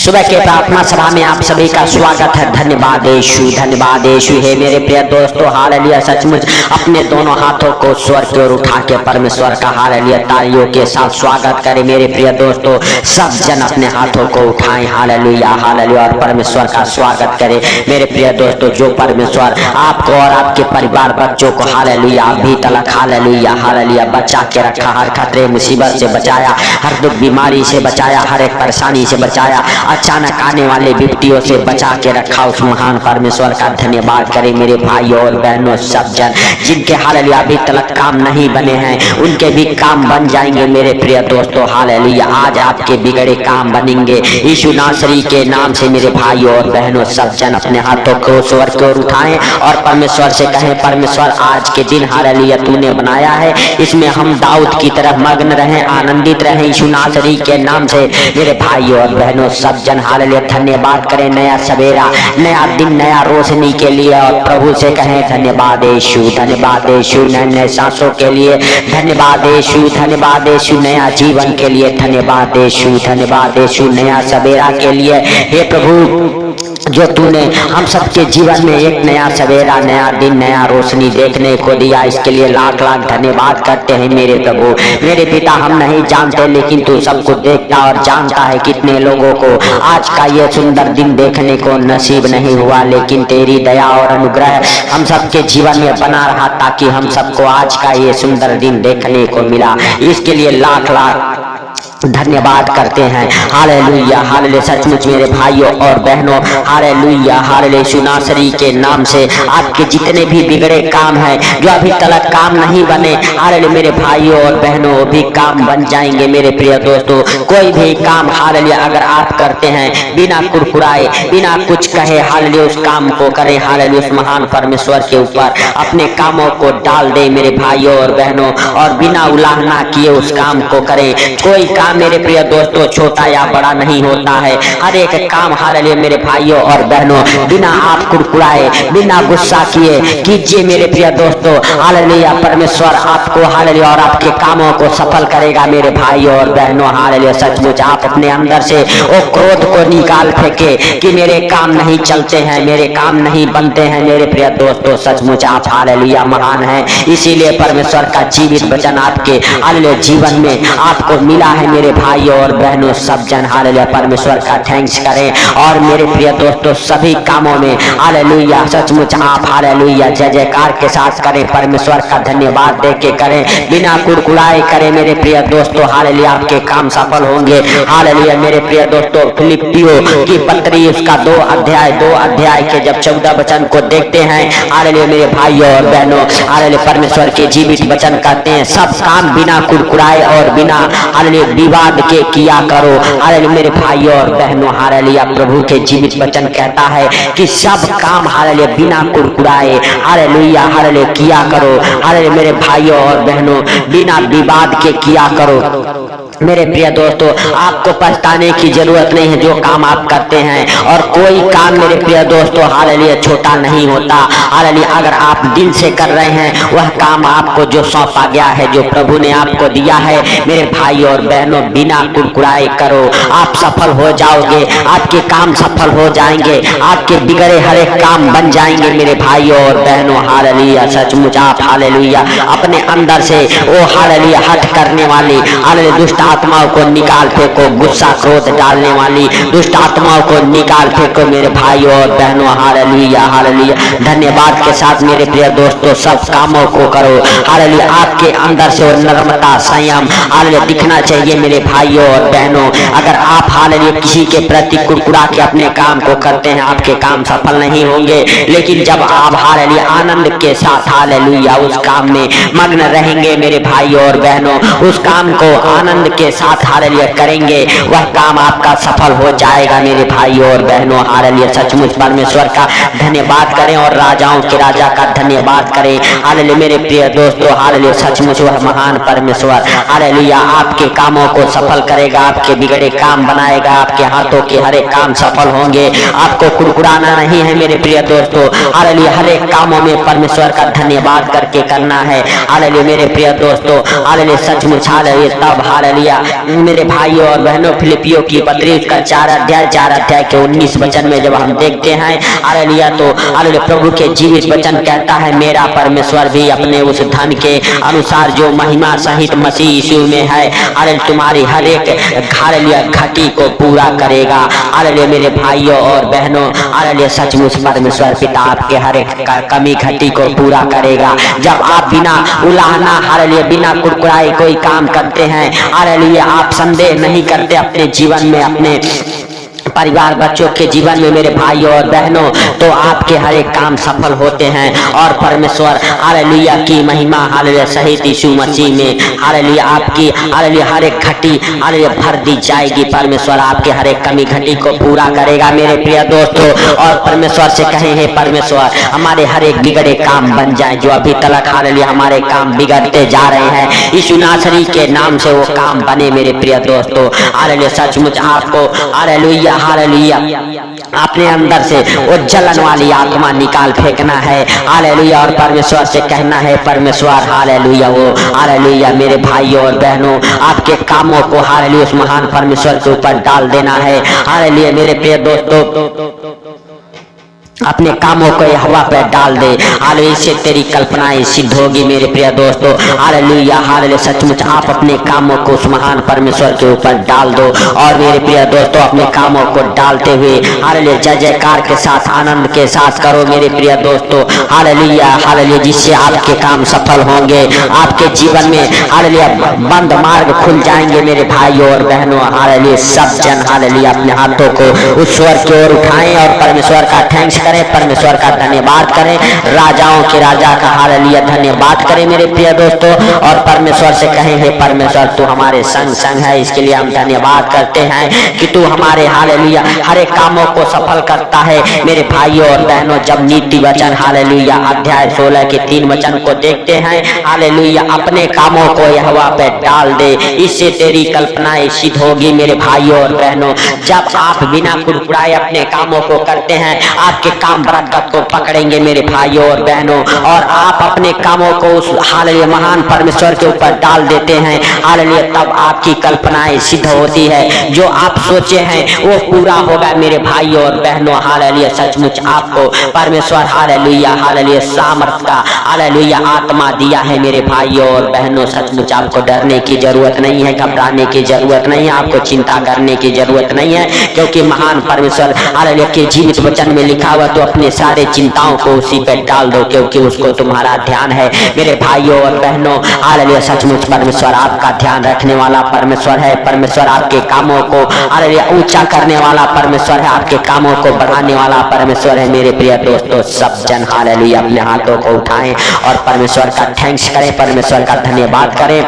सुबह के प्रार्थना सभा में आप सभी का स्वागत है। धन्यवाद यीशु, धन्यवाद यीशु। है मेरे प्रिय दोस्तों, हालेलुया। सचमुच अपने दोनों हाथों को स्वर की ओर उठा के परमेश्वर का हालेलुया तालियों के साथ स्वागत करें। मेरे प्रिय दोस्तों, सब जन अपने हाथों को उठाएं, हालेलुया हालेलुया, और परमेश्वर का स्वागत करें। मेरे प्रिय दोस्तों, जो परमेश्वर आपको और आपके परिवार बच्चों को हालेलुया अभी तक हालेलुया हालेलुया बचा के रखा, हर खतरे मुसीबत से बचाया, हर दुख बीमारी से बचाया, हर एक परेशानी से बचाया, अचानक आने वाले विपत्तियों से बचा के रखा, उस महान परमेश्वर का धन्यवाद करें। मेरे भाइयों और बहनों, सब जन जिनके हालेलुया अभी तक काम नहीं बने हैं, उनके भी काम बन जाएंगे। मेरे प्रिय दोस्तों, हालेलुया आज आपके बिगड़े काम बनेंगे यीशु नासरी के नाम से। मेरे भाइयों और बहनों, सब जन अपने हाथों को स्वर की ओर उठाएं और परमेश्वर से कहें, परमेश्वर आज के दिन हालेलुया तूने बनाया है, इसमें हम दाऊद की तरह मग्न रहें, आनंदित रहें यीशु नासरी के नाम से। मेरे भाइयों और बहनों, सब जन हालेलुया धन्यवाद करें नया सवेरा, नया दिन, नया रोशनी के लिए, और प्रभु से कहें धन्यवाद यीशु, धन्यवाद यीशु, नए नए सांसों के लिए धन्यवाद यीशु, धन्यवाद यीशु, नया जीवन के लिए धन्यवाद यीशु, धन्यवाद यीशु, नया सवेरा के लिए। हे प्रभु, जो तूने हम सबके जीवन में एक नया सवेरा, नया दिन, नया रोशनी देखने को दिया, इसके लिए लाख लाख धन्यवाद करते हैं। मेरे प्रभु, मेरे पिता, हम नहीं जानते लेकिन तू सबको देखता और जानता है कितने लोगों को आज का ये सुंदर दिन देखने को नसीब नहीं हुआ, लेकिन तेरी दया और अनुग्रह हम सबके जीवन में बना रहा ताकि हम सबको आज का ये सुंदर दिन देखने को मिला। इसके लिए लाख लाख धन्यवाद करते हैं। Hallelujah hallelujah. सचमुच मेरे भाइयों और बहनों, हालेलुया हालेलुया, यीशु नासरी के नाम से आपके जितने भी बिगड़े काम हैं, जो अभी तक काम नहीं बने, हालेलुया मेरे भाइयों और बहनों, वो भी काम बन जाएंगे। मेरे प्रिय दोस्तों, कोई भी काम हालेलुया अगर आप करते हैं बिना कुरकुराए, बिना कुछ कहे, हालेलुया उस काम को करें, हालेलुया उस महान परमेश्वर के ऊपर अपने कामों को डाल दे मेरे भाइयों और बहनों, और बिना उलाहना किए उस काम को करें। कोई काम मेरे प्रिय दोस्तों छोटा या बड़ा नहीं होता है, हर एक काम हालेलुया मेरे भाइयों और बहनों बिना आप कुरकुराए, बिना गुस्सा किए कीजिए। मेरे प्रिय दोस्तों, हालेलुया परमेश्वर आपको हालेलुया और आपके कामों को सफल करेगा। मेरे भाइयों और बहनों, हालेलुया सचमुच आप अपने अंदर से वो क्रोध को निकाल फेंके कि मेरे काम नहीं चलते हैं, मेरे काम नहीं बनते हैं। मेरे प्रिय दोस्तों, सचमुच आप हालेलुया महान हैं, इसीलिए परमेश्वर का जीवित वचन आपके हालेलुया जीवन में आपको मिला है। मेरे भाइयों और बहनों, सब जन हालेलुया परमेश्वर का थैंक्स करें, और मेरे प्रिय दोस्तों सभी कामों में हालेलुया सचमुच आप हालेलुया जय जयकार के साथ करें, परमेश्वर का धन्यवाद दे के करें, बिना कुरकुराए करें। मेरे प्रिय दोस्तों, हालेलुया आपके काम सफल होंगे। हालेलुया मेरे प्रिय दोस्तों, फिलिप्पियों की पत्री उसका 2 अध्याय के जब 14 वचन को देखते हैं, हालेलुया मेरे भाइयों और बहनों, हालेलुया परमेश्वर के जीवित वचन कहते हैं सब काम बिना कुरकुराए और बिना हालेलुया विवाद के किया करो। हालेलुया मेरे भाइयों और बहनों, हालेलुया प्रभु के जीवित वचन कहता है कि सब काम हालेलुया बिना कुरकुराए हालेलुया हालेलुया किया करो। हालेलुया मेरे भाइयों और बहनों, बिना विवाद के किया करो। मेरे प्रिय दोस्तों, आपको पछताने की जरूरत नहीं है जो काम आप करते हैं, और कोई काम मेरे प्रिय दोस्तों हालेलुया छोटा नहीं होता। हालेलुया अगर आप दिल से कर रहे हैं वह काम आपको जो सौंपा गया है, जो प्रभु ने आपको दिया है, मेरे भाई और बहनों बिना कुरकुराए करो, आप सफल हो जाओगे, आपके काम सफल हो जाएंगे, आपके बिगड़े हर एक काम बन जाएंगे। मेरे भाइयों और बहनों, हालेलुया सचमुच आप हालेलुया अपने अंदर से वो हालेलुया हट करने वाली हालेलुया दुष्ट आत्माओं को निकाल फेंको, गुस्सा क्रोध डालने वाली दुष्ट आत्माओं को निकाल फेंको। मेरे भाइयों और बहनों, हालेलुया हालेलुया धन्यवाद के साथ मेरे प्रिय दोस्तों सब कामों को करो। हालेलुया आपके अंदर से वो नर्मता, संयम हालेलुया दिखना चाहिए। मेरे भाइयों और बहनों, अगर आप हालेलुया किसी के प्रति कुरकुरा के अपने काम को करते हैं, आपके काम सफल नहीं होंगे। लेकिन जब आप हालेलुया आनंद के साथ हालेलुया उस काम में मग्न रहेंगे, मेरे भाइयों और बहनों उस काम को आनंद के साथ हालेलुया करेंगे, वह काम आपका सफल हो जाएगा। मेरे भाइयों और बहनों, हालेलुया सचमुच परमेश्वर का धन्यवाद करें और राजाओं के राजा का धन्यवाद करें। हालेलुया मेरे प्रिय दोस्तों, हालेलुया सचमुच वह महान परमेश्वर हालेलुया आपके कामों को सफल करेगा, आपके बिगड़े काम बनाएगा, आपके हाथों के हर एक काम सफल होंगे। आपको कुरकुराना नहीं है मेरे प्रिय दोस्तों, हालेलुया हर एक कामों में परमेश्वर का धन्यवाद करके करना है। हालेलुया मेरे प्रिय दोस्तों, हालेलुया सचमुच हालेलुया तब हालेलुया हालेलुया। मेरे भाइयों और बहनों, फिलिपियों की पत्री उसका 4 अध्याय के 19 वचन में जब हम देखते हैं हालेलुया, तो हालेलुया प्रभु के जीवित वचन कहता है, मेरा परमेश्वर भी अपने उस धन के अनुसार जो महिमा सहित मसीह यीशु में है हालेलुया तुम्हारी हर एक हालेलुया घटी को पूरा करेगा। हालेलुया मेरे भाइयों और बहनों, हालेलुया सचमुच परमेश्वर पिता आपके हर एक कमी घटी को पूरा करेगा। जब आप बिना उलाहना हालेलुया बिना कुरकुराए कोई काम करते हैं हालेलुया, आप संदेह नहीं करते अपने जीवन में, अपने परिवार बच्चों के जीवन में मेरे भाइयों और बहनों, तो आपके हर एक काम सफल होते हैं और परमेश्वर हालेलुया की महिमा हालेलुया सहित यीशु मसीह में हालेलुया आपकी हालेलुया हर एक घटी हालेलुया भर दी जाएगी। परमेश्वर आपके हर एक कमी घटी को पूरा करेगा मेरे प्रिय दोस्तों। और परमेश्वर से कहें, हे परमेश्वर हमारे हर एक बिगड़े काम बन जाए, जो अभी तक हालेलुया हमारे काम बिगड़ते जा रहे हैं, यीशु नासरी के नाम से वो काम बने मेरे प्रिय दोस्तों। हालेलुया सचमुच आपको हालेलुया हालेलुया अपने अंदर से वो जलन वाली आत्मा निकाल फेंकना है हालेलुया, और परमेश्वर से कहना है, परमेश्वर हालेलुया वो हालेलुया मेरे भाइयों और बहनों आपके कामों को हालेलुया उस महान परमेश्वर के ऊपर डाल देना है हालेलुया। मेरे प्रिय दोस्तों अपने कामों को हवा पे डाल दे हालेलुया, इससे तेरी कल्पनाएं सिद्ध होगी मेरे प्रिय दोस्तों। हालेलुया हालेलुया सचमुच आप अपने कामों को उस महान परमेश्वर के ऊपर डाल दो, और मेरे प्रिय दोस्तों अपने कामों को डालते हुए हालेलुया जय जयकार के साथ आनंद के साथ करो मेरे प्रिय दोस्तों। हालेलुया हालेलुया जिससे आपके काम सफल होंगे, आपके जीवन में हालेलुया बंद मार्ग खुल जाएंगे मेरे भाइयों और बहनों। हालेलुया सब जन हालेलुया अपने हाथों को उस स्वर की ओर उठाएं और परमेश्वर का थैंक्स करें, परमेश्वर का धन्यवाद करें, राजाओं के राजा का हालेलुया धन्यवाद करें मेरे प्रिय दोस्तों। और परमेश्वर से कहें, हे परमेश्वर तू हमारे संग संग है, इसके लिए हम धन्यवाद करते हैं कि तू हमारे हालेलुया हर एक कामों को सफल करता है मेरे भाइयों और बहनों। जब नीति वचन हालेलुया अध्याय 16 के 3 वचन को देखते हैं हालेलुया, अपने कामों को यहोवा पे डाल दे, इससे तेरी कल्पनाएं सिद्ध होगी मेरे भाइयों और बहनों। जब आप बिना कुरकुराए अपने कामों को करते हैं, आपके काम बरकत को पकड़ेंगे मेरे भाइयों और बहनों, और आप अपने कामों को उस हालेलुया महान परमेश्वर के ऊपर डाल देते हैं हालेलुया, तब आपकी कल्पनाएं सिद्ध होती है, जो आप सोचे हैं वो पूरा होगा मेरे भाइयों और बहनों। हालेलुया सचमुच आपको परमेश्वर हालेलुया हालेलुया सामर्थ का हालेलुया आत्मा दिया है मेरे भाइयों और बहनों। सचमुच आपको डरने की जरूरत नहीं है, घबराने की जरूरत नहीं है, आपको चिंता करने की जरूरत नहीं है, क्योंकि महान परमेश्वर हालेलुया के जीवित वचन में लिखा हुआ, तो अपने सारे चिंताओं को उसी पे डाल दो, क्योंकि उसको तुम्हारा ध्यान है मेरे भाइयों और बहनों। हालेलुया सचमुच परमेश्वर आपका ध्यान रखने वाला परमेश्वर है, परमेश्वर आपके कामों को हालेलुया ऊंचा करने वाला परमेश्वर है, आपके कामों को बढ़ाने वाला परमेश्वर है मेरे प्रिय दोस्तों। सब जन हालेलुया अपने हाथों को उठाएं और परमेश्वर का थैंक्स करें, परमेश्वर का धन्यवाद करें,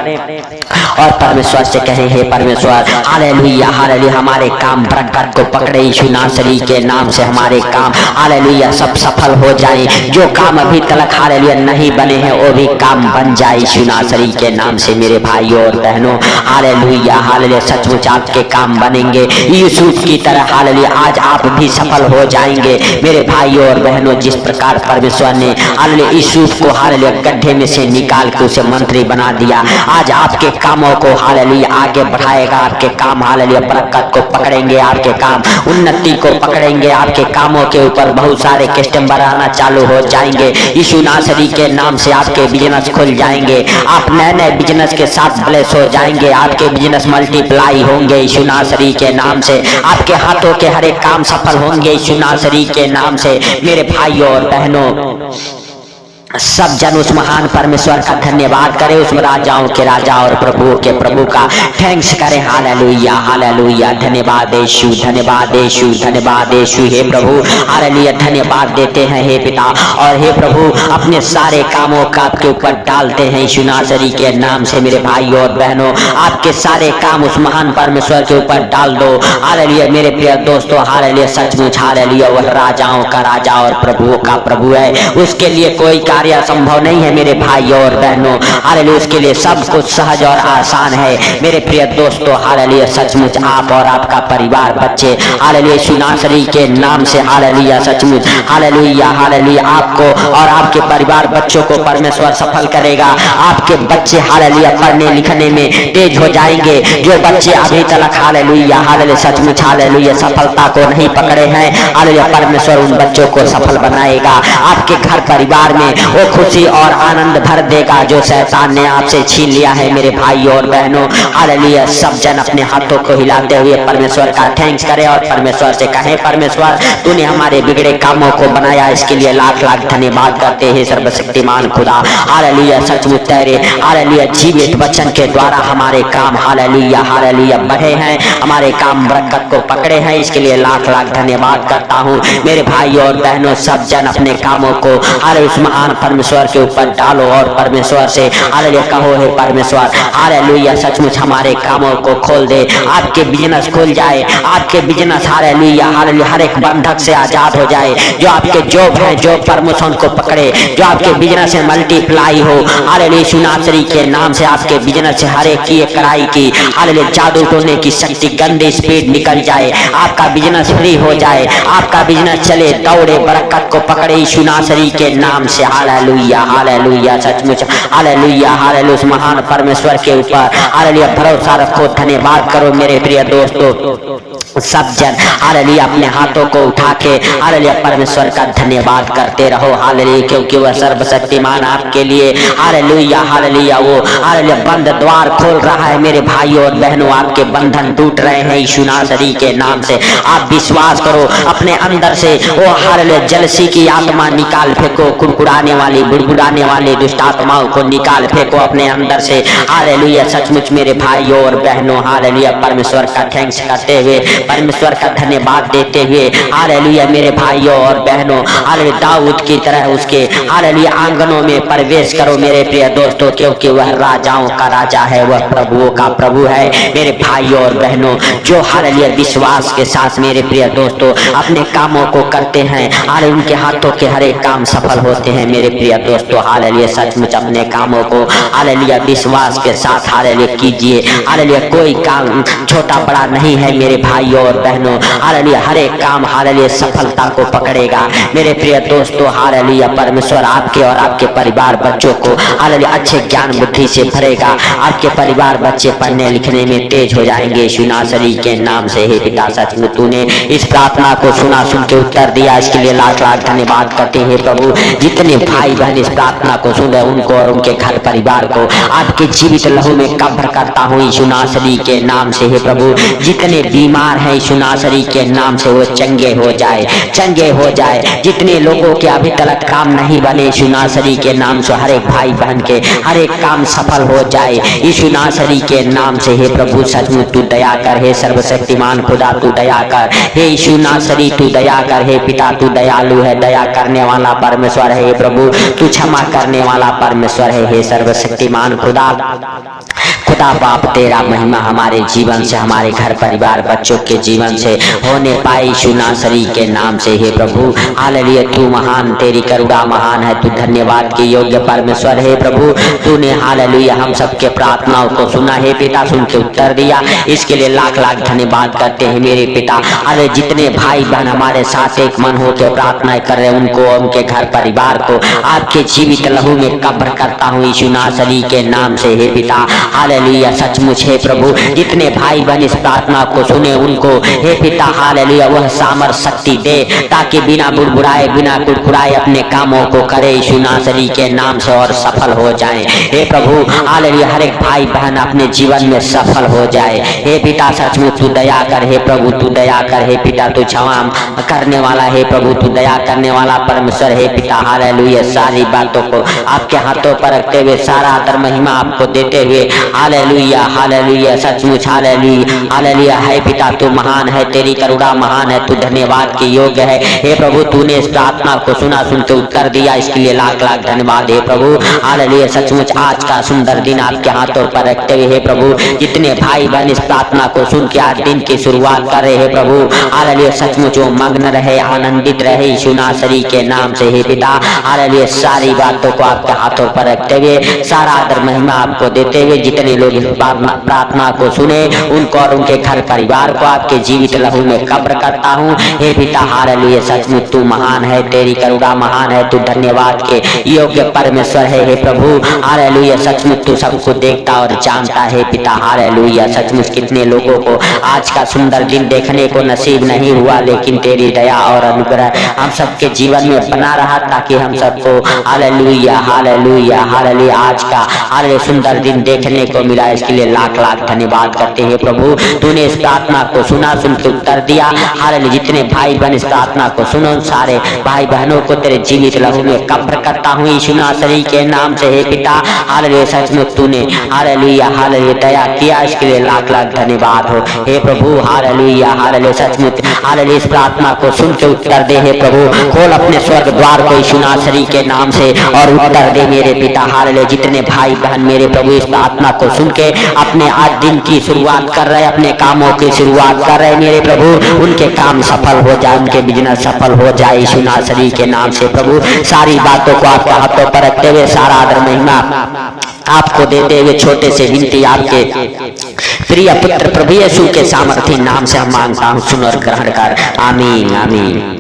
और परमेश्वर से कहें, हे परमेश्वर हालेलुया हालेलुया हमारे काम बरकत को पकड़े, यीशु नासरी के नाम से हमारे काम हालेलुया सब सफल हो जाए, जो काम अभी तक हालेलुया नहीं बने हैं वो भी काम बन जाए यीशु नासरी के नाम से मेरे भाइयों और बहनों। हालेलुया हालेलुया सचमुच आपके काम बनेंगे यूसुफ की तरह हालेलुया, आज आप भी सफल हो जाएंगे मेरे भाइयों और बहनों। जिस प्रकार परमेश्वर ने हालेलुया यूसुफ को हालेलुया गड्ढे में से निकाल के उसे मंत्री बना दिया, आज आपके कामों को हालेलुया आगे बढ़ाएगा, आपके काम हालेलुया बरकत को पकड़ेंगे, आपके काम उन्नति को पकड़ेंगे, आपके कामों के ऊपर बहुत सारे कस्टमर आना चालू हो जाएंगे यीशु नासरी के नाम से। आपके बिजनेस खुल जाएंगे, आप नए नए बिजनेस के साथ ब्लेस हो जाएंगे, आपके बिजनेस मल्टीप्लाई होंगे यीशु नासरी के नाम से, आपके हाथों के हर एक काम सफल होंगे यीशु नासरी के नाम से मेरे भाइयों और बहनों। सब जन उस महान परमेश्वर का धन्यवाद करें, उस राजाओं के राजा और प्रभुओं के प्रभु का थैंक्स करें। हालेलुया हालेलुया धन्यवाद यीशु, धन्यवाद यीशु, धन्यवाद यीशु। हे प्रभु हालेलुया धन्यवाद देते हैं हे पिता, और हे प्रभु अपने सारे कामों का आपके ऊपर डालते हैं यीशु नासरी के नाम से मेरे भाइयों और बहनों। आपके सारे काम उस महान परमेश्वर के ऊपर डाल दो हालेलुया मेरे प्रिय दोस्तों। हालेलुया सचमुच हालेलुया वह राजाओं का राजा और प्रभुओं का प्रभु है, उसके लिए कोई कार्य संभव नहीं है मेरे भाई और बहनों। हालेलुया, उसके लिए सब कुछ सहज और आसान है मेरे प्रिय दोस्तों। हालेलुया, सचमुच आप और आपका परिवार, बच्चे, हालेलुया, यीशु नासरी के नाम से हालेलुया, सचमुच हालेलुया, हालेलुया, आपको और आपके परिवार बच्चों को परमेश्वर सफल करेगा। आपके बच्चे हालेलुया पढ़ने लिखने में तेज हो जाएंगे। जो बच्चे अभी तक हालेलुया, हालेलुया, सचमुच हालेलुया सफलता को नहीं पकड़े हैं, हालेलुया, परमेश्वर उन बच्चों को सफल बनाएगा। आपके घर परिवार में वो खुशी और आनंद भर देगा जो शैतान ने आपसे छीन लिया है मेरे भाई और बहनों। हालेलुया, सब जन अपने हाथों को हिलाते हुए परमेश्वर का थैंक्स करें और परमेश्वर से कहें, परमेश्वर तूने हमारे बिगड़े कामों को बनाया, इसके लिए लाख लाख धन्यवाद करते हैं सर्वशक्तिमान खुदा। हालेलुया, सचमुच तेरे हालेलुया जीवित वचन के द्वारा हमारे काम हालेलुया, हालेलुया बढ़े हैं, हमारे काम बरकत को पकड़े हैं, इसके लिए लाख लाख धन्यवाद करता हूँ मेरे भाई और बहनों। सब जन अपने कामों को हालेलुया उस महान परमेश्वर के ऊपर डालो और परमेश्वर से हालेलुया कहो, हे परमेश्वर हालेलुया सचमुच हमारे कामों को खोल दे, आपके बिजनेस खुल जाए, आपके बिजनेस हालेलुया, हालेलुया हर एक बंधक से आजाद हो जाए। जो आपके जॉब है, जॉब प्रमोशन को पकड़े, जो आपके बिजनेस में मल्टीप्लाई हो, हालेलुया यीशु नासरी के नाम से आपके बिजनेस से हर एक की कड़ाई की हालेलुया जादू टोने की शक्ति, गंदी स्पीड निकल जाए, आपका बिजनेस फ्री हो जाए, आपका बिजनेस चले, दौड़े, बरकत को पकड़े यीशु नासरी के नाम से। हालेलुया, हालेलुया, सचमुच हालेलुया, हालेलुया उस महान परमेश्वर के ऊपर हालेलुया भरोसा रखो, धन्यवाद करो मेरे प्रिय दोस्तों। सब जन हालेलुया अपने हाथों को उठा के हालेलुया परमेश्वर का धन्यवाद करते रहो। हालेलुया, क्योंकि वह सर्वशक्तिमान आपके लिए हालेलुया, हालेलुया वो हालेलुया बंद द्वार खोल रहा है मेरे भाई और बहनों। आपके बंधन टूट रहे हैं यीशु नासरी के नाम से। आप विश्वास करो, अपने अंदर से वो हालेलुया जलसी की आत्मा निकाल फेंको, कुड़कुड़ाने वाली, बुड़बुड़ाने वाली दुष्ट आत्माओं को निकाल फेंको अपने अंदर से। हालेलुया, सचमुच मेरे भाई और बहनों हालेलुया परमेश्वर का थैंक्स करते हुए, परमेश्वर का धन्यवाद देते हुए हालेलुया मेरे भाइयों और बहनों हालेलुया दाऊद की तरह उसके हालेलुया आंगनों में प्रवेश करो मेरे प्रिय दोस्तों, क्योंकि वह राजाओं का राजा है, वह प्रभुओं का प्रभु है मेरे भाइयों और बहनों। जो हालेलुया विश्वास के साथ मेरे प्रिय दोस्तों अपने कामों को करते हैं, हालेलुया उनके हाथों के हर एक काम सफल होते हैं मेरे प्रिय दोस्तों। हालेलुया सचमुच अपने कामों को हालेलुया विश्वास के साथ हालेलुया कीजिए। हालेलुया कोई काम छोटा बड़ा नहीं है मेरे भाई और बहनों। हालेलुया हर एक काम हालेलुया सफलता को पकड़ेगा मेरे प्रिय दोस्तों। हालेलुया परमेश्वर आपके और आपके परिवार बच्चों को हालेलुया अच्छे ज्ञान बुद्धि से भरेगा। आपके परिवार बच्चे पढ़ने लिखने में तेज हो जाएंगे यीशु नासरी के नाम से। हे पिता सचमुच तूने इस प्रार्थना को सुना, सुन के उत्तर दिया, इसके लिए लाख लाख धन्यवाद करते हैं प्रभु। जितने भाई बहन इस प्रार्थना को सुने उनको और उनके घर परिवार को आपके जीवित लहू में कब्र करता हूँ यीशु नासरी के नाम से। हे प्रभु जितने बीमार है यीशु नासरी के नाम से वो चंगे हो जाए, चंगे हो जाए। जितने लोगों के अभी तक काम नहीं बने यीशु नासरी के नाम से हर एक भाई बहन के हर एक काम सफल हो जाए यीशु नासरी के नाम से। हे प्रभु सचमुच तू दया कर, हे सर्वशक्तिमान खुदा तू दया कर, हे यीशु नासरी तू दया कर, हे पिता तू दयालु है, दया करने वाला परमेश्वर है। हे प्रभु तू क्षमा करने वाला परमेश्वर है। हे सर्वशक्तिमान खुदा, खुदा बाप तेरा महिमा हमारे जीवन से, हमारे घर परिवार बच्चों के जीवन से होने पाए यीशु नासरी के नाम से। हे प्रभु हालेलुया तू महान, तेरी करुणा महान है, तू धन्यवाद के योग्य परमेश्वर है। प्रभु तूने हालेलुया हम सबके प्रार्थनाओं को सुना है पिता, सुन के उत्तर दिया, इसके लिए लाख लाख धन्यवाद करते हैं मेरे पिता। अरे जितने भाई बहन हमारे साथ एक मन होकर प्रार्थनाएं कर रहे उनको और उनके घर परिवार को आपके जीवित लहू में कब्र करता हूँ यीशु नासरी के नाम से। हे पिता हालेलुया सचमुच है प्रभु जितने भाई बहन इस प्रार्थना को सुने उनको हे पिता हालेलुया वह सामर्थ शक्ति दे ताकि बिना बुड़बुड़ाए बिना कुड़कुड़ाए अपने कामों को करे यीशु नासरी के नाम से और सफल हो जाए। हे प्रभु हालेलुया हर एक भाई बहन अपने जीवन में सफल हो जाए। हे पिता सचमुच तू दया कर, हे प्रभु तू दया कर, हे पिता तू क्षमा करने वाला, हे प्रभु तू दया करने वाला परमेश्वर। हे पिता हालेलुया सारी बातों को आपके हाथों पर रखते हुए सारा आदर महिमा आपको देते हुए हालेलुया हालेलुया हालेलुया, सचमुच हालेलुया हालेलुया। है पिता तू महान है, तेरी करुणा महान है, तू धन्यवाद के योग्य है। हे प्रभु तूने इस प्रार्थना को सुना, सुनते उत्तर दिया, इसके लिए लाख लाख धन्यवाद हे प्रभु। हालेलुया, सचमुच आज का सुंदर दिन आपके हाथों पर रखते हुए हे प्रभु, जितने भाई बहन इस प्रार्थना को सुन के आज दिन की शुरुआत कर रहे हे प्रभु, हालेलुया, सचमुच वो मग्न रहे, आनंदित रहे यीशु नासरी के नाम से हे पिता। हालेलुया, सारी बातों को आपके हाथों पर रखते हुए सारा आदर महिमा आपको देते हुए जितने लोग इस प्रार्थना को सुने उनको और उनके घर परिवार को आपके जीवित लहू में कब्र करता हूँ हे पिता। हालेलुया, सचमुच तू महान है, तेरी करुणा महान है, तू धन्यवाद के योग्य परमेश्वर है हे प्रभु। हालेलुया, सचमुच तू सबको देखता और जानता है पिता। हालेलुया, सचमुच कितने लोगों को आज का सुंदर दिन देखने को नसीब नहीं हुआ, लेकिन तेरी दया और अनुग्रह हम सबके जीवन में बना रहा ताकि हम सबको हालेलुया हालेलुया हालेलुया आज का हालेलुया सुंदर दिन देखने को मिला। इसके लिए लाख लाख धन्यवाद करते हैं प्रभु। तूने इस प्रार्थना को सुना, सुन के उत्तर दिया। हालेलुया, जितने भाई बहन इस प्रार्थना को सुनो सारे भाई बहनों को तेरे जीवित लहू में कब्र करता हूँ यीशु नासरी के नाम से हे पिता। हालेलुया, सचमुच तूने हालेलुया हालेलुया दया किया, इसके लिए लाख लाख धन्यवाद हो हे प्रभु। हालेलुया हालेलुया, सचमुच हालेलुया इस प्रार्थना को सुन के उत्तर दे हे प्रभु। खोल अपने स्वर्ग द्वार को यीशु नासरी के नाम से और उत्तर दे मेरे पिता। हालेलुया, जितने भाई बहन मेरे प्रभु इस प्रार्थना को सुन के अपने आज दिन की शुरुआत कर रहे, अपने कामों की शुरुआत कर रहे मेरे प्रभु, उनके काम सफल हो जाए, उनके बिजनेस सफल हो जाए यीशु नासरी के नाम से प्रभु। सारी बातों को आपके हाथों पर रखते हुए सारा आदर महिमा आपको देते हुए छोटे से विनती आपके प्रिय पुत्र प्रभु यीशु के सामर्थ्य नाम से हम मांगता हूँ, सुन और ग्रहण कर। आमीन आमीन।